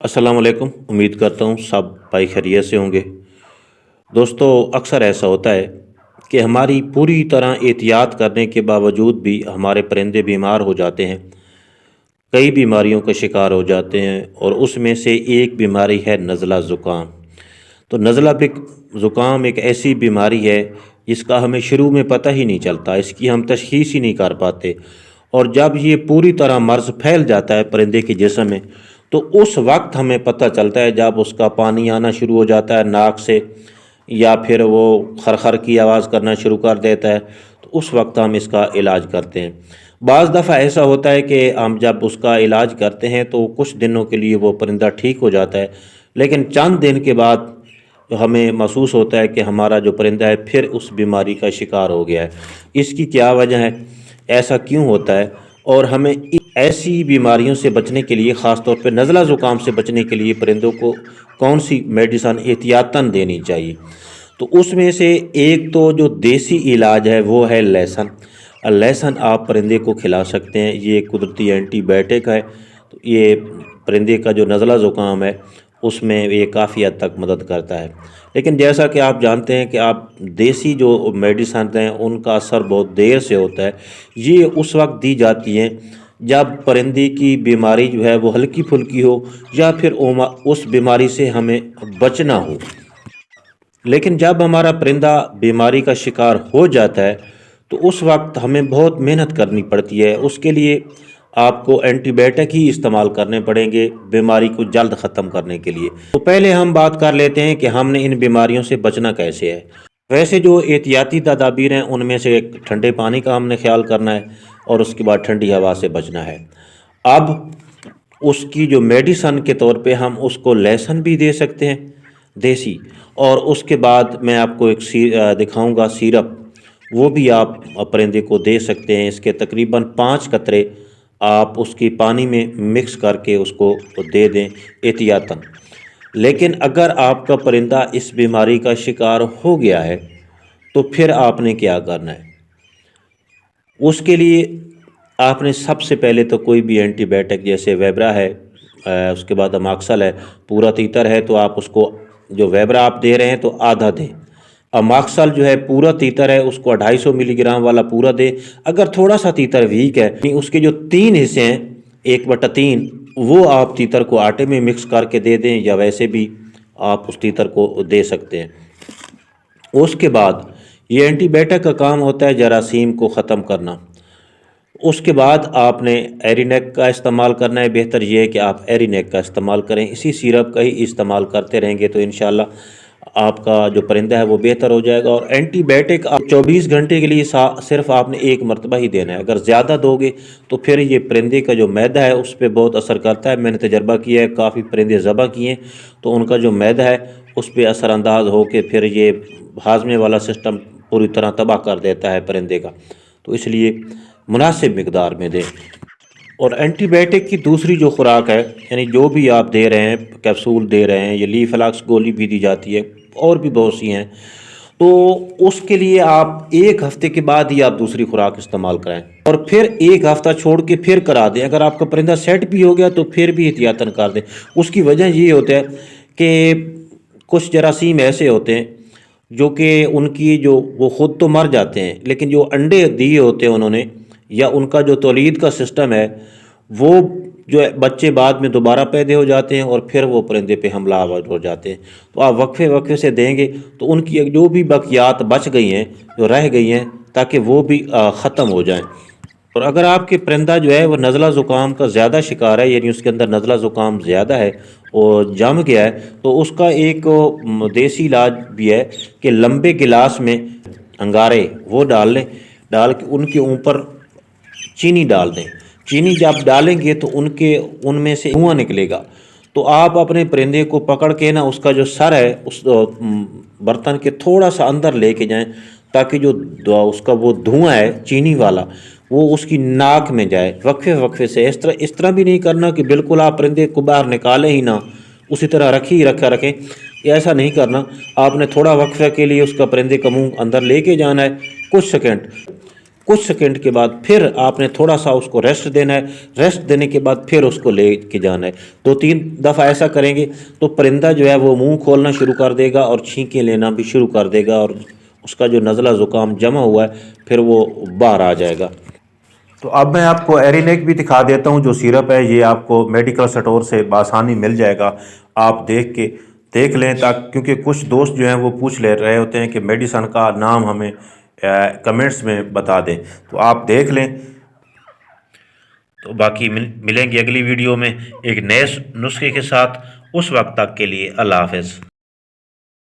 अस्सलाम वालेकुम। उम्मीद करता हूँ सब भाई खैरियत से होंगे। दोस्तों, अक्सर ऐसा होता है कि हमारी पूरी तरह एहतियात करने के बावजूद भी हमारे परिंदे बीमार हो जाते हैं, कई बीमारियों का शिकार हो जाते हैं और उसमें से एक बीमारी है नज़ला ज़ुकाम। तो नज़ला ज़ुकाम एक ऐसी बीमारी है जिसका हमें शुरू में पता ही नहीं चलता, इसकी हम तशख़ीस ही नहीं कर पाते। और जब ये पूरी तरह मर्ज़ फैल जाता है परिंदे के जिस्म में, तो उस वक्त हमें पता चलता है जब उसका पानी आना शुरू हो जाता है नाक से, या फिर वो खरखर की आवाज़ करना शुरू कर देता है, तो उस वक्त हम इसका इलाज करते हैं। बाज़ दफ़ा ऐसा होता है कि हम जब उसका इलाज करते हैं तो कुछ दिनों के लिए वो परिंदा ठीक हो जाता है, लेकिन चंद दिन के बाद हमें महसूस होता है कि हमारा जो परिंदा है फिर उस बीमारी का शिकार हो गया है। इसकी क्या वजह है, ऐसा क्यों होता है, और हमें ऐसी बीमारियों से बचने के लिए, ख़ास तौर पे नज़ला ज़ुकाम से बचने के लिए परिंदों को कौन सी मेडिसन एहतियातन देनी चाहिए। तो उसमें से एक तो जो देसी इलाज है वो है लहसुन। लहसुन आप परिंदे को खिला सकते हैं, ये कुदरती एंटीबायोटिक है। तो ये परिंदे का जो नज़ला ज़ुकाम है उसमें ये काफ़ी हद तक मदद करता है। लेकिन जैसा कि आप जानते हैं कि आप देसी जो मेडिसन हैं उनका असर बहुत देर से होता है। ये उस वक्त दी जाती हैं जब परिंदे की बीमारी जो है वो हल्की फुल्की हो, या फिर उस बीमारी से हमें बचना हो। लेकिन जब हमारा परिंदा बीमारी का शिकार हो जाता है तो उस वक्त हमें बहुत मेहनत करनी पड़ती है। उसके लिए आपको एंटीबायोटिक ही इस्तेमाल करने पड़ेंगे बीमारी को जल्द ख़त्म करने के लिए। तो पहले हम बात कर लेते हैं कि हमने इन बीमारियों से बचना कैसे है। वैसे जो एहतियाती तदाबीर हैं उनमें से एक ठंडे पानी का हमने ख्याल करना है, और उसके बाद ठंडी हवा से बचना है। अब उसकी जो मेडिसन के तौर पे हम उसको लहसुन भी दे सकते हैं देसी, और उसके बाद मैं आपको एक दिखाऊंगा सिरप, वो भी आप परिंदे को दे सकते हैं। इसके तकरीबन 5 कतरे आप उसकी पानी में मिक्स करके उसको दे दें एहतियातन। लेकिन अगर आपका परिंदा इस बीमारी का शिकार हो गया है तो फिर आपने क्या करना है। उसके लिए आपने सबसे पहले तो कोई भी एंटीबायोटिक, जैसे वेब्रा है, उसके बाद अमाक्सल है, पूरा तीतर है तो आप उसको, जो वेब्रा आप दे रहे हैं तो आधा दें। अमाक्सल जो है पूरा तीतर है उसको 250 मिलीग्राम वाला पूरा दें। अगर थोड़ा सा तीतर वीक है, उसके जो 3 हिस्से हैं 1/3, वो आप तीतर को आटे में मिक्स करके दे दें, या वैसे भी आप उस तीतर को दे सकते हैं। उसके बाद ये एंटीबायोटिक का काम होता है जरासीम को ख़त्म करना। उसके बाद आपने एरिनेक का इस्तेमाल करना है। बेहतर ये है कि आप एरिनेक का इस्तेमाल करें, इसी सिरप का ही इस्तेमाल करते रहेंगे तो इंशाल्लाह आपका जो परिंदा है वो बेहतर हो जाएगा। और एंटीबायोटिक आप 24 घंटे के लिए सिर्फ आपने एक मरतबा ही देना है। अगर ज़्यादा दोगे तो फिर ये परिंदे का जो मैदा है उस पर बहुत असर करता है। मैंने तजर्बा किया है, काफ़ी परिंदे ज़बह किए तो उनका जो मैदा है उस पर असरानंदाज हो के फिर ये हाजमे वाला सिस्टम पूरी तरह तबाह कर देता है परिंदे का। तो इसलिए मुनासिब मिकदार में दें। और एंटीबायोटिक की दूसरी जो खुराक है, यानी जो भी आप दे रहे हैं, कैप्सूल दे रहे हैं, ये लीफलाक्स गोली भी दी जाती है, और भी बहुत सी हैं, तो उसके लिए आप 1 हफ्ते के बाद ही आप दूसरी खुराक इस्तेमाल कराएं, और फिर 1 हफ्ता छोड़ के फिर करा दें। अगर आपका परिंदा सेट भी हो गया तो फिर भी एहतियातन कर दें। उसकी वजह ये होता है कि कुछ जरासीम ऐसे होते हैं जो कि उनकी जो वो ख़ुद तो मर जाते हैं, लेकिन जो अंडे दिए होते हैं उन्होंने, या उनका जो तौलीद का सिस्टम है, वो जो है बच्चे बाद में दोबारा पैदा हो जाते हैं और फिर वो परिंदे पे हमलावर हो जाते हैं। तो आप वक्फे वक्फे से देंगे तो उनकी जो भी बकियात बच गई हैं, जो रह गई हैं, ताकि वो भी ख़त्म हो जाएं। और अगर आपके परिंदा जो है वो नज़ला ज़ुकाम का ज़्यादा शिकार है, यानी उसके अंदर नज़ला ज़ुकाम ज़्यादा है और जम गया है, तो उसका एक देसी इलाज भी है कि लंबे गिलास में अंगारे वो डाल लें, डाल के उनके ऊपर चीनी डाल दें। चीनी जब डालेंगे तो उनमें से धुआं निकलेगा। तो आप अपने परिंदे को पकड़ के ना उसका जो सर है उस बर्तन के थोड़ा सा अंदर लेके जाएं, ताकि जो उसका वो धुआं है चीनी वाला वो उसकी नाक में जाए वक्फे वक्फे से। इस तरह भी नहीं करना कि बिल्कुल आप परिंदे को बाहर निकालें ही ना, उसी तरह रखें। ऐसा नहीं करना। आपने थोड़ा वक्फे के लिए उसका परिंदे का मुंह अंदर लेके जाना है कुछ सेकंड, कुछ सेकंड के बाद फिर आपने थोड़ा सा उसको रेस्ट देना है। रेस्ट देने के बाद फिर उसको ले के जाना है। 2-3 दफ़ा ऐसा करेंगे तो परिंदा जो है वो मुंह खोलना शुरू कर देगा और छींकें लेना भी शुरू कर देगा, और उसका जो नज़ला ज़ुकाम जमा हुआ है फिर वो बाहर आ जाएगा। तो अब मैं आपको एरिनेक भी दिखा देता हूँ। जो सिरप है ये आपको मेडिकल स्टोर से बआसानी मिल जाएगा। आप देख लें, ताकि क्योंकि कुछ दोस्त जो हैं वो पूछ ले रहे होते हैं कि मेडिसन का नाम हमें कमेंट्स में बता दें, तो आप देख लें। तो बाकी मिलेंगे अगली वीडियो में एक नए नुस्खे के साथ। उस वक्त तक के लिए अल्लाह हाफ़िज़।